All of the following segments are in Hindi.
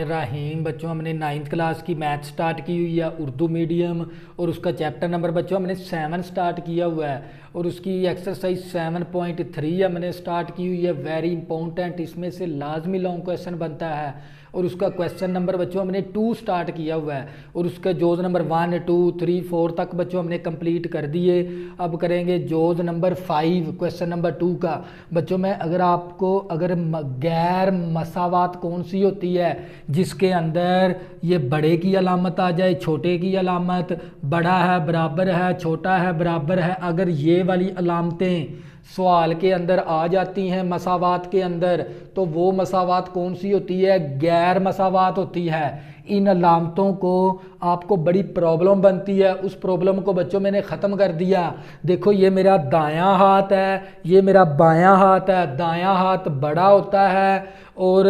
राहीम बच्चों, हमने 9th क्लास की मैथ स्टार्ट की हुई है, उर्दू मीडियम, और उसका चैप्टर नंबर बच्चों हमने 7 स्टार्ट किया हुआ है और उसकी एक्सरसाइज 7.3 हमने स्टार्ट की हुई है। वेरी इंपॉर्टेंट, इसमें से लाजमी लॉन्ग क्वेश्चन बनता है और उसका क्वेश्चन नंबर बच्चों हमने 2 स्टार्ट किया हुआ है और उसका जोज नंबर 1, 2, 3, 4 तक बच्चों हमने कंप्लीट कर दिए। अब करेंगे जोज नंबर 5 क्वेश्चन नंबर 2 का। बच्चों मैं अगर गैर मसावात कौन सी होती है जिसके अंदर ये बड़े की अलामत आ जाए, छोटे की अलामत, बड़ा है बराबर है, छोटा है बराबर है, अगर ये वाली अलामतें सवाल के अंदर आ जाती हैं मसावात के अंदर, तो वो मसावात कौन सी होती है? गैर मसावात होती है। इन अलामतों को आपको बड़ी प्रॉब्लम बनती है, उस प्रॉब्लम को बच्चों मैंने ख़त्म कर दिया। देखो ये मेरा दायां हाथ है, ये मेरा बायां हाथ है। दायां हाथ बड़ा होता है और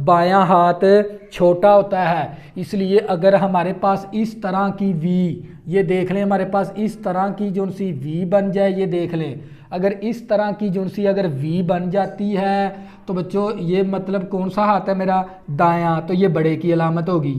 बायां हाथ छोटा होता है। इसलिए अगर हमारे पास इस तरह की वी, ये देख लें, हमारे पास इस तरह की जो सी वी बन जाए, ये देख लें, अगर इस तरह की जो सी अगर वी बन जाती है तो बच्चों ये मतलब कौन सा हाथ है मेरा? दायां, तो ये बड़े की अलामत होगी।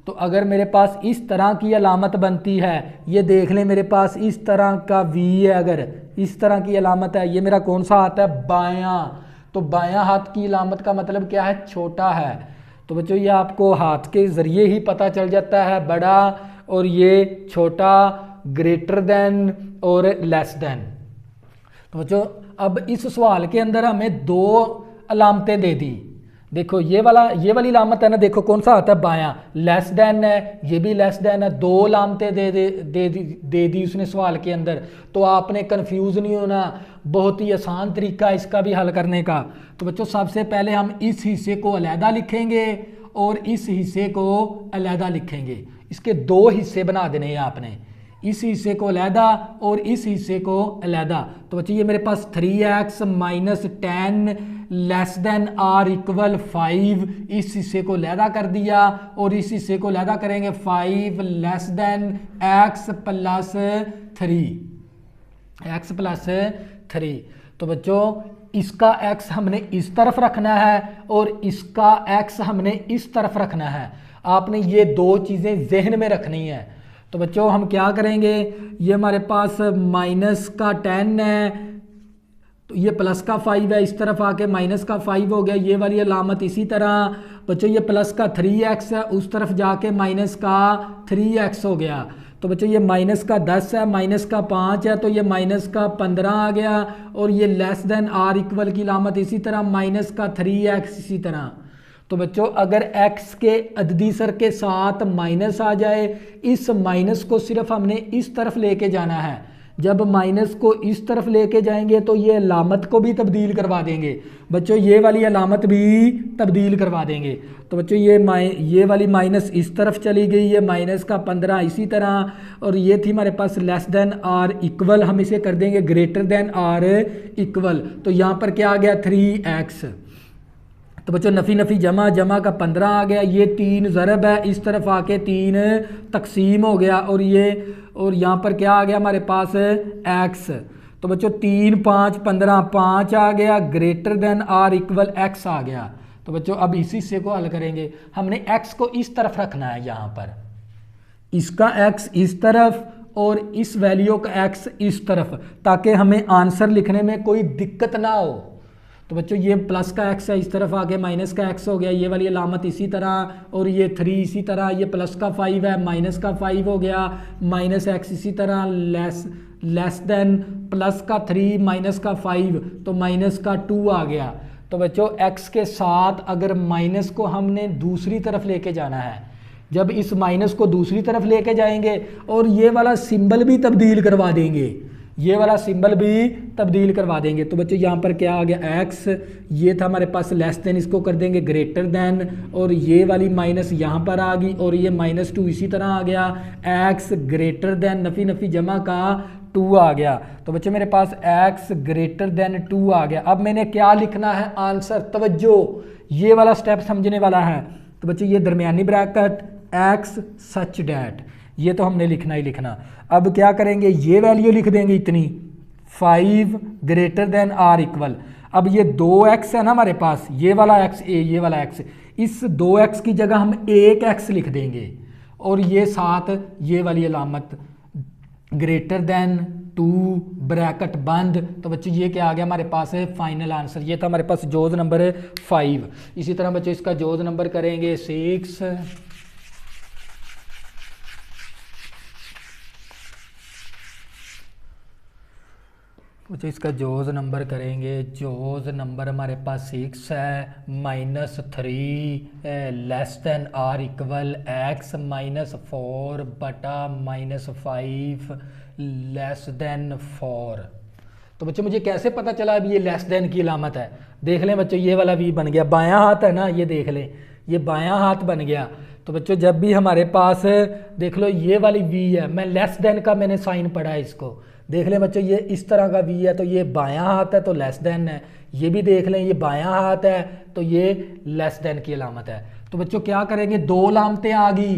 तो अगर मेरे पास इस तरह की अलामत बनती है, ये देख लें मेरे पास इस तरह का वी है, अगर इस तरह की अलामत है, ये मेरा कौन सा हाथ है? बायां। तो बायां हाथ की अलामत का मतलब क्या है? छोटा है। तो बच्चों ये आपको हाथ के ज़रिए ही पता चल जाता है, बड़ा और ये छोटा, ग्रेटर देन और लेस देन। तो बच्चों अब इस सवाल के अंदर हमें 2 अलामतें दे दी। देखो ये वाली अलामत है ना, देखो कौन सा आता है? बायां। लेस देन है, ये भी लेस देन है। 2 अलामतें दे दी उसने सवाल के अंदर। तो आपने कंफ्यूज नहीं होना, बहुत ही आसान तरीका इसका भी हल करने का। तो बच्चों सबसे पहले हम इस हिस्से को अलहदा लिखेंगे और इस हिस्से को अलहदा लिखेंगे। इसके 2 हिस्से बना देने हैं आपने, इस हिस्से को अलहदा और इस हिस्से को अलहदा। तो बच्चे ये मेरे पास 3x - 10 less than or equal 5, इस हिस्से को अलहदा कर दिया और इस हिस्से को अलहदा करेंगे 5 लेस देन x प्लस 3। तो बच्चों इसका x हमने इस तरफ रखना है और इसका x हमने इस तरफ रखना है। आपने ये 2 चीज़ें जहन में रखनी है। तो बच्चों हम क्या करेंगे, ये हमारे पास -10 है, तो ये +5 है, इस तरफ आके -5 हो गया। ये वाली अलामत इसी तरह बच्चों ये +3x है, उस तरफ जाके -3x हो गया। तो बच्चों ये -10 है, -5 है, तो ये -15 आ गया। और ये लेस देन आर इक्वल की अलामत इसी तरह -3x इसी तरह। तो बच्चों अगर x के अददी सर के साथ माइनस आ जाए, इस माइनस को सिर्फ हमने इस तरफ लेके जाना है। जब माइनस को इस तरफ लेके जाएंगे तो ये अलामत को भी तब्दील करवा देंगे। बच्चों ये वाली अलामत भी तब्दील करवा देंगे। तो बच्चों ये वाली माइनस इस तरफ चली गई, ये -15 इसी तरह। और ये थी हमारे पास लेस देन आर इक्वल, हम इसे कर देंगे ग्रेटर देन आर इक्वल। तो यहाँ पर क्या आ गया? 3x। तो बच्चों नफ़ी जमा का 15 आ गया। ये 3 ज़रब है, इस तरफ आके 3 तकसीम हो गया और यहाँ पर क्या आ गया हमारे पास? x। तो बच्चों 3, 5, 15, 5 आ गया, greater than or equal x आ गया। तो बच्चों अब इस हिस्से को हल करेंगे। हमने x को इस तरफ रखना है, यहाँ पर इसका x इस तरफ और इस वैल्यू का x इस तरफ, ताकि हमें आंसर लिखने में कोई दिक्कत ना हो। तो बच्चों ये प्लस का x है, इस तरफ आके माइनस का x हो गया, ये वाली अलामत इसी तरह, और ये 3 इसी तरह। ये प्लस का 5 है, माइनस का 5 हो गया, -x इसी तरह, लेस देन प्लस का 3 माइनस का 5, तो माइनस का 2 आ गया। तो बच्चों x के साथ अगर माइनस को हमने दूसरी तरफ लेके जाना है, जब इस माइनस को दूसरी तरफ लेके जाएंगे और ये वाला सिंबल भी तब्दील करवा देंगे, ये वाला सिंबल भी तब्दील करवा देंगे। तो बच्चों यहाँ पर क्या आ गया? x, ये था हमारे पास लेस देन, इसको कर देंगे ग्रेटर देन, और ये वाली माइनस यहाँ पर आ गई और ये -2 इसी तरह आ गया। x ग्रेटर देन नफ़ी जमा का 2 आ गया। तो बच्चों मेरे पास x ग्रेटर देन 2 आ गया। अब मैंने क्या लिखना है? आंसर। तवज्जो, ये वाला स्टेप समझने वाला है। तो बच्चों ये दरमियानी ब्रैकेट x सच डैट, ये तो हमने लिखना ही लिखना। अब क्या करेंगे? ये वैल्यू लिख देंगे इतनी, 5 ग्रेटर देन आर इक्वल। अब ये 2x है ना हमारे पास, ये वाला x, ये वाला x, इस 2x की जगह हम 1x लिख देंगे और ये साथ ये वाली अलामत ग्रेटर देन 2 ब्रैकेट बंद। तो बच्चों ये क्या आ गया हमारे पास है फाइनल आंसर। ये था हमारे पास जोज नंबर 5। इसी तरह बच्चों इसका जोज नंबर करेंगे 6। बच्चों इसका जोज नंबर करेंगे, जोज नंबर हमारे पास 6 है। -3 less than or equal x -4 बटा -5 लेस देन 4। तो बच्चों मुझे कैसे पता चला अब ये लेस देन की अलामत है? देख लें बच्चों ये वाला v बन गया, बायां हाथ है ना, ये देख लें ये बायां हाथ बन गया। तो बच्चों जब भी हमारे पास देख लो ये वाली v है, मैं लेस देन का मैंने साइन पढ़ा है इसको, देख लें बच्चों ये इस तरह का v है तो ये बायां हाथ है तो लेस देन है। ये भी देख लें ये बायां हाथ है तो ये लेस देन की अलामत है। तो बच्चों क्या करेंगे, 2 अलामतें आ गई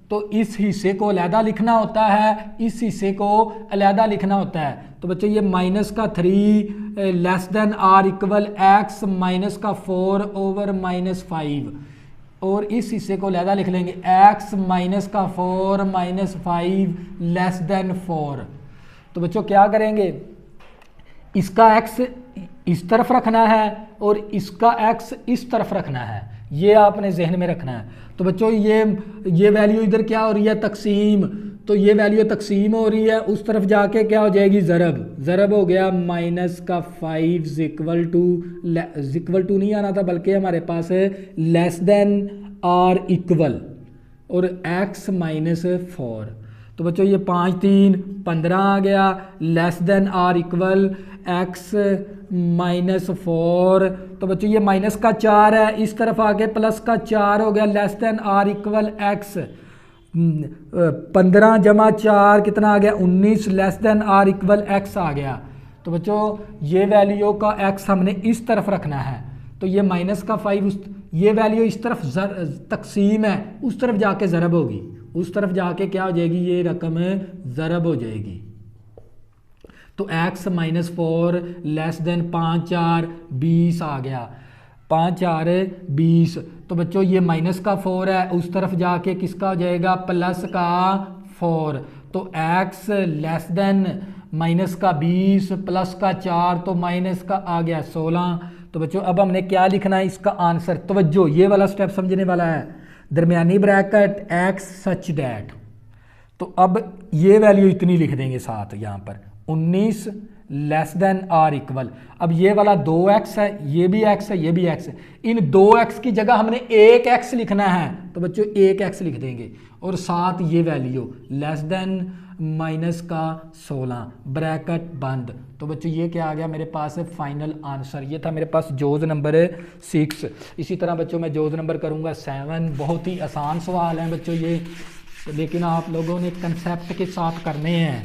तो इस हिस्से को अलहदा लिखना होता है, इस हिस्से को अलहदा लिखना होता है। तो बच्चों ये -3 less than or equal x -4 over -5 और इस हिस्से को अलहदा लिख लेंगे x -4 -5 लेस देन 4। तो बच्चों क्या करेंगे, इसका x इस तरफ रखना है और इसका x इस तरफ रखना है, ये आपने जहन में रखना है। तो बच्चों ये वैल्यू इधर क्या हो रही है, तकसीम, तो ये वैल्यू तकसीम हो रही है, उस तरफ जाके क्या हो जाएगी, ज़रब हो गया -5 इक्वल टू नहीं आना था बल्कि हमारे पास है लेस देन आर इक्वल और x -4। तो बच्चों ये 5 3 15 आ गया, less than or equal x -4। तो बच्चों ये माइनस का 4 है, इस तरफ आके प्लस का 4 हो गया, less than or equal x 15 जमा 4 कितना आ गया 19, less than or equal x आ गया। तो बच्चों ये वैल्यू का x हमने इस तरफ रखना है, तो ये -5 ये वैल्यू इस तरफ तकसीम है, उस तरफ जाके ज़रब होगी, उस तरफ जाके क्या हो जाएगी, ये रकम ज़रब हो जाएगी। तो x -4 लेस देन 5 4 20 आ गया, 5 4 20। तो बच्चों ये -4 है, उस तरफ जाके किसका हो जाएगा, +4। तो x लेस देन -20 +4 तो माइनस का आ गया 16। तो बच्चों अब हमने क्या लिखना है, इसका आंसर, तवज्जो ये वाला स्टेप समझने वाला है, दरमियानी ब्रैकेट x सच डैट। तो अब ये वैल्यू इतनी लिख देंगे साथ यहाँ पर 19 लेस देन आर इक्वल। अब ये वाला 2x है, ये भी x है, ये भी x है, इन 2x की जगह हमने 1x लिखना है, तो बच्चों 1x लिख देंगे और साथ ये वैल्यू लेस देन -16 ब्रैकेट बंद। तो बच्चों ये क्या आ गया मेरे पास फाइनल आंसर, ये था मेरे पास जोज नंबर 6। इसी तरह बच्चों मैं जोज नंबर करूँगा 7। बहुत ही आसान सवाल है बच्चों ये, लेकिन आप लोगों ने कंसेप्ट के साथ करने हैं।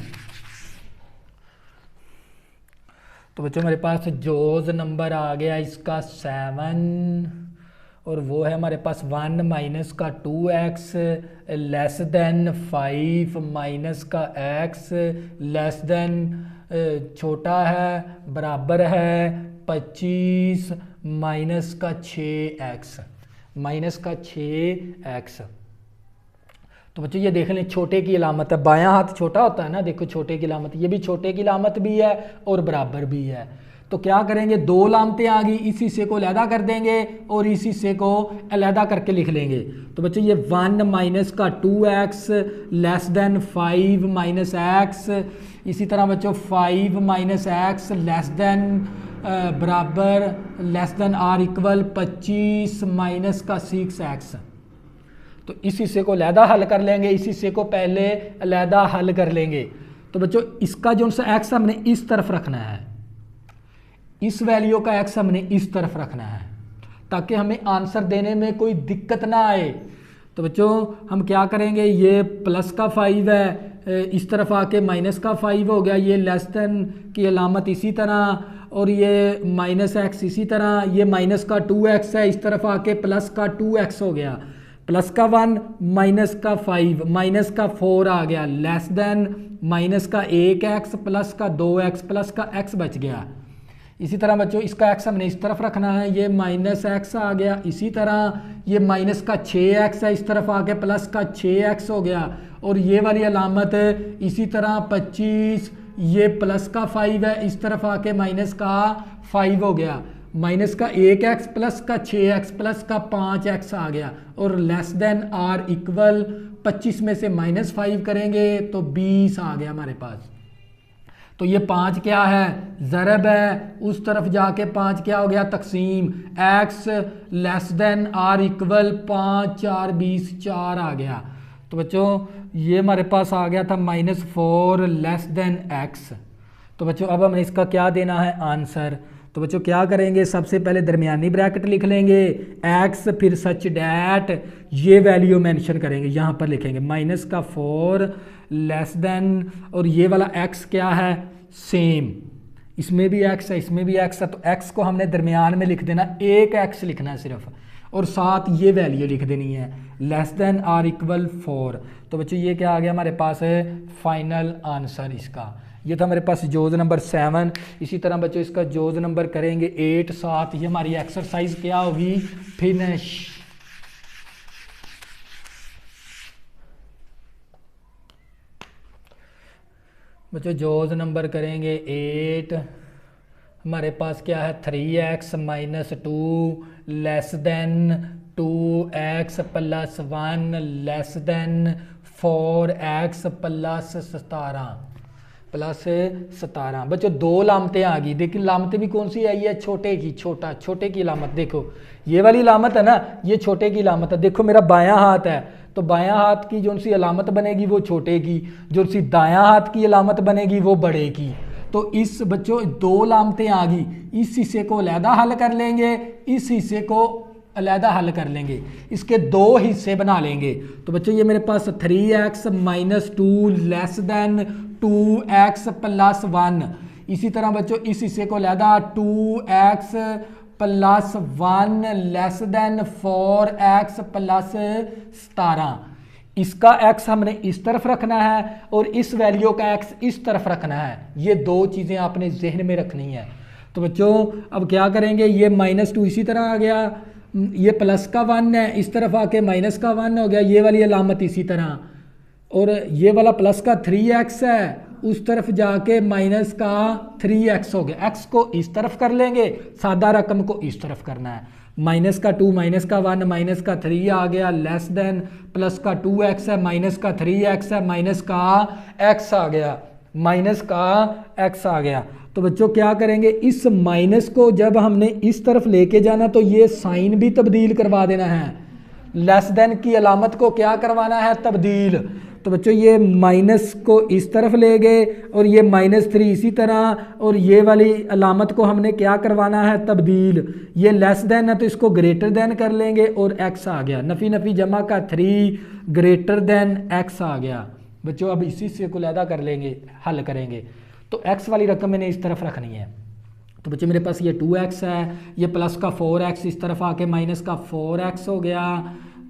तो बच्चों मेरे पास जोज नंबर आ गया इसका 7 और वो है हमारे पास 1 माइनस का 2x लेस देन 5 माइनस का x लेस देन छोटा है बराबर है 25 माइनस का 6x माइनस का 6x। तो बच्चों ये देख लें छोटे की अलामत है, बायां हाथ छोटा होता है ना, देखो छोटे की अलामत, ये भी छोटे की अलामत भी है और बराबर भी है। तो क्या करेंगे, 2 अलामतें आ गई, इस हिस्से को अलहदा कर देंगे और इस हिस्से को अलहदा करके लिख लेंगे। तो बच्चों ये 1 माइनस का 2x less than 5 minus x, इसी तरह बच्चों 5 माइनस x लेस देन बराबर less than or equal 25 minus का 6x। तो इस हिस्से को अलहदा हल कर लेंगे, इस हिस्से को पहले अलहदा हल कर लेंगे। तो बच्चों इसका जो सा x हमने इस तरफ रखना है, इस वैल्यू का x हमने इस तरफ रखना है ताकि हमें आंसर देने में कोई दिक्कत ना आए। तो बच्चों हम क्या करेंगे, ये प्लस का 5 है, इस तरफ आके माइनस का 5 हो गया, ये लेस देन की अलामत इसी तरह और ये माइनस x इसी तरह, ये माइनस का 2x है, इस तरफ आके प्लस का 2x हो गया, प्लस का 1 माइनस का 5 माइनस का 4 आ गया, लेस देन माइनस का 1x प्लस का 2x प्लस का x बच गया। इसी तरह बच्चों इसका एक्स हमने इस तरफ रखना है, ये माइनस एक्स आ गया। इसी तरह ये माइनस का 6x है, इस तरफ आके प्लस का 6x हो गया। और ये वाली अलामत इसी तरह 25, ये प्लस का 5 है, इस तरफ आके माइनस का 5 हो गया। माइनस का 1x प्लस का 6x प्लस का 5x आ गया। और लेस देन आर इक्वल 25 में से -5 करेंगे तो 20 आ गया हमारे पास। तो ये 5 क्या है, ज़रब है, उस तरफ जाके 5 क्या हो गया, तकसीम। x less than or equal 5 4 20 4 आ गया। तो बच्चों ये हमारे पास आ गया था -4 लेस देन x। तो बच्चों अब हमें इसका क्या देना है, आंसर। तो बच्चों क्या करेंगे, सबसे पहले दरमियानी ब्रैकेट लिख लेंगे, x फिर सच डैट ये वैल्यू मेंशन करेंगे, यहाँ पर लिखेंगे -4 लेस देन, और ये वाला x क्या है, सेम, इसमें भी x है इसमें भी x है। तो x को हमने दरमियान में लिख देना, एक x लिखना है सिर्फ, और साथ ये वैल्यू लिख देनी है लेस देन आर इक्वल 4। तो बच्चों ये क्या आ गया हमारे पास है, फाइनल आंसर इसका। ये था हमारे पास जोज नंबर 7। इसी तरह बच्चों इसका जोज नंबर करेंगे 8 7। ये हमारी एक्सरसाइज क्या होगी, फिनिश। बच्चों जोज नंबर करेंगे 8। हमारे पास क्या है, 3x - 2 less than 2x + 1 less than 4x + 17। बच्चों दो लामतें आ गई, लेकिन लामतें भी कौन सी आई है, छोटे की, छोटे की लामत। देखो ये वाली लामत है ना, ये छोटे की लामत है। देखो मेरा बायां हाथ है, तो बायां हाथ की जो सी अलामत बनेगी वो छोटे की, जो सी दायां हाथ की अलामत बनेगी वो बड़े की। तो इस बच्चों दो लामतें आ गई, इस हिस्से को अलहदा हल कर लेंगे, इस हिस्से को अलहदा हल कर लेंगे, इसके दो हिस्से बना लेंगे। तो बच्चों ये मेरे पास 3x - 2 लेस देन 2x + 1। इसी तरह बच्चों इस हिस्से को अलहदा 2x + 1 लेस देन 4x + 17। इसका x हमने इस तरफ रखना है और इस वैल्यू का x इस तरफ रखना है। ये दो चीज़ें आपने जहन में रखनी है। तो बच्चों अब क्या करेंगे, ये -2 इसी तरह आ गया, ये प्लस का 1 है, इस तरफ आके माइनस का 1 हो गया, ये वाली अलामत इसी तरह। और ये वाला प्लस का 3x है, उस तरफ जाके माइनस का 3x हो गया। x को इस तरफ कर लेंगे, सादा रकम को इस तरफ करना है। माइनस का 2 माइनस का 1 माइनस का 3 आ गया, लेस देन प्लस का 2x है, माइनस का 3x है, माइनस का x आ गया, माइनस का x आ गया। तो बच्चों क्या करेंगे, इस माइनस को जब हमने इस तरफ लेके जाना तो ये साइन भी तब्दील करवा देना है, लेस देन की अलामत को क्या करवाना है, तब्दील। तो बच्चों ये माइनस को इस तरफ ले गए और ये -3 इसी तरह, और ये वाली अलामत को हमने क्या करवाना है, तब्दील। ये लेस देन है तो इसको ग्रेटर देन कर लेंगे और x आ गया, नफ़ी नफ़ी जमा का 3 ग्रेटर देन x आ गया। बच्चों अब इसी से को अलहदा कर लेंगे, हल करेंगे। तो x वाली रकम मैंने इस तरफ रखनी है। तो बच्चों मेरे पास ये 2x है, ये प्लस का 4x इस तरफ आके माइनस का 4x हो गया,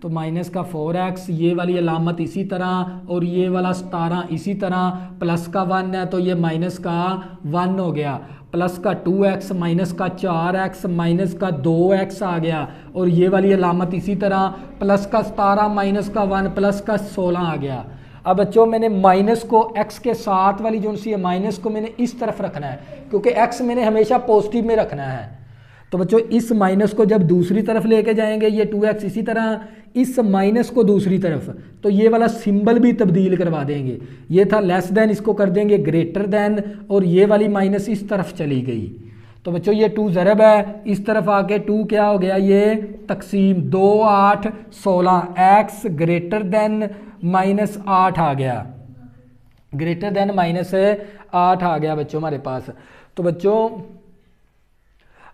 तो माइनस का 4x, ये वाली अलामत इसी तरह, और ये वाला 17 इसी तरह, प्लस का 1 है तो ये माइनस का 1 हो गया, प्लस का 2x माइनस का 4x माइनस का 2x आ गया, और ये वाली अलामत इसी तरह, प्लस का 17 माइनस का 1 प्लस का 16 आ गया। अब बच्चों मैंने माइनस को x के साथ वाली जो सी है माइनस को मैंने इस तरफ रखना है, क्योंकि x मैंने हमेशा पॉजिटिव में रखना है। तो बच्चों इस माइनस को जब दूसरी तरफ लेके जाएंगे, ये 2x इसी तरह, इस माइनस को दूसरी तरफ, तो ये वाला सिंबल भी तब्दील करवा देंगे। ये था लेस देन, इसको कर देंगे ग्रेटर देन, और ये वाली माइनस इस तरफ चली गई। तो बच्चों ये 2 ज़रब है, इस तरफ आके 2 क्या हो गया, ये तकसीम, 2 8 16, x ग्रेटर देन -8 आ गया, ग्रेटर देन -8 आ गया बच्चों हमारे पास। तो बच्चों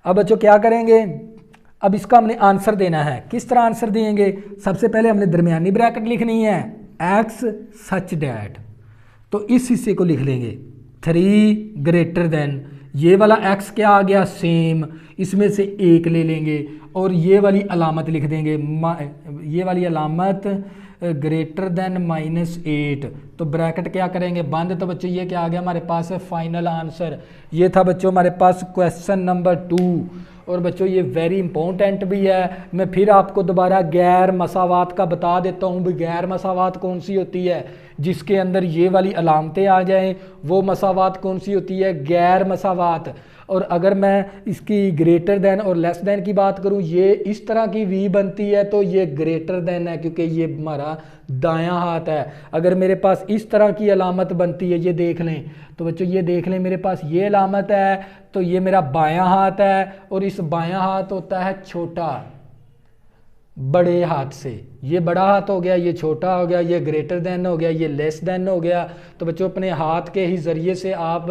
अब बच्चों क्या करेंगे, अब इसका हमने आंसर देना है। किस तरह आंसर देंगे, सबसे पहले हमने दरमियानी ब्रैकेट लिखनी है, x सच डैट, तो इस हिस्से को लिख लेंगे 3 ग्रेटर देन, ये वाला x क्या आ गया सेम, इसमें से एक ले लेंगे और ये वाली अलामत लिख देंगे, ये वाली अलामत ग्रेटर देन -8, तो ब्रैकेट क्या करेंगे बंद। तो बच्चों ये क्या आ गया हमारे पास है फाइनल आंसर। ये था बच्चों हमारे पास क्वेश्चन नंबर 2। और बच्चों ये वेरी इंपॉर्टेंट भी है, मैं फिर आपको दोबारा गैर मसावात का बता देता हूँ भी गैर मसावात कौन सी होती है, जिसके अंदर ये वाली अलामतें आ जाएं, वो मसावात कौन सी होती है गैर मसावात। और अगर मैं इसकी ग्रेटर देन और लेस देन की बात करूं, ये इस तरह की वी बनती है तो ये ग्रेटर देन है क्योंकि ये हमारा दायां हाथ है। अगर मेरे पास इस तरह की अलामत बनती है, ये देख लें, तो बच्चों ये देख लें मेरे पास ये अलामत है तो ये मेरा बायां हाथ है और इस बायां हाथ होता है छोटा बड़े हाथ से, ये बड़ा हाथ हो गया, ये छोटा हो गया, ये ग्रेटर देन हो गया, ये लेस देन हो गया। तो बच्चों अपने हाथ के ही ज़रिए से आप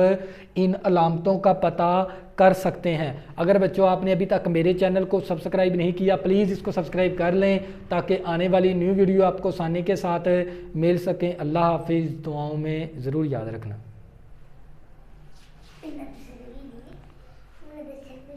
इन अलामतों का पता कर सकते हैं। अगर बच्चों आपने अभी तक मेरे चैनल को सब्सक्राइब नहीं किया, प्लीज़ इसको सब्सक्राइब कर लें ताकि आने वाली न्यू वीडियो आपको आसानी के साथ मिल सकें। अल्लाह हाफिज़, दुआओं में ज़रूर याद रखना।